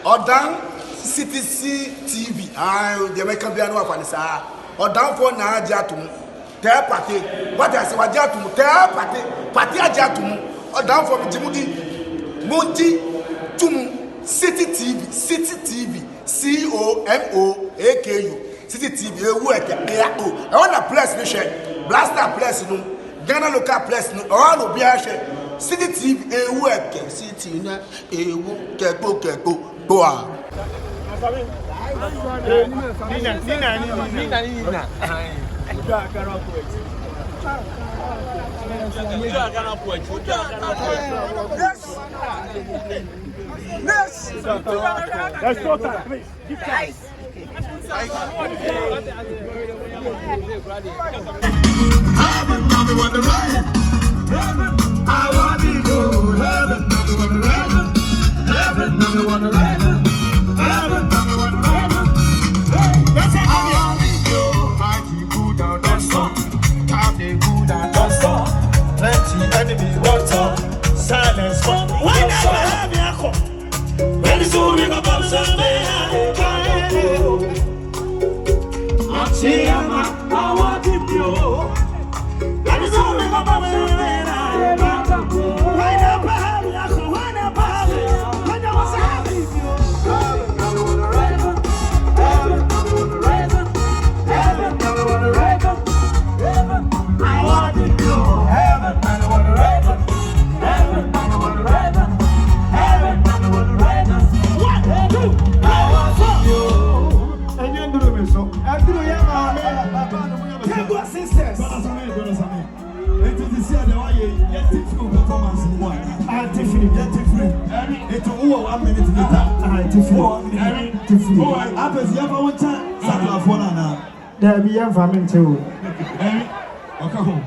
or down CTC TV. The American piano of Anissa. Or down for Najatum. Tell party. What I say, what Jatum, tell party Jatum. Or down for Jimudi. Monty Tum City TV. COMOAKU. City TV. I want a place, Blaster place, no. Ghana local place, no. All of Biache. City TV. City na. Keko. Boa. Let's go, please. Guys. Heaven, mommy, want to ride. Heaven, I want to go. Heaven, mommy, want to ride. Heaven, mommy, want to ride. Heaven, mommy, want to ride. That's it. I want to go. Mighty good down, don't stop. Time they good down, don't stop. Plenty enemy, don't talk. Silence, but why never have you come? When it's all in about Sunday, I want to go. When it's all in about Sunday, why never have you come? Why never have you? Why never have you? Heaven, never want to rise up. Heaven, never want to rise up. Heaven, never want to rise up. Heaven, I want to go. Heaven, never want to rise up. Heaven, never want to rise up. Heaven, never want to rise up. What? I want to go. And you do me so. I do ya Kegwa sisters. Broda Sammy. It is the same way you get performance in one. Artiste It to 1 minute later. Artiste. Happens you ever one time. Sakla phone na. There be a famine too. Okay.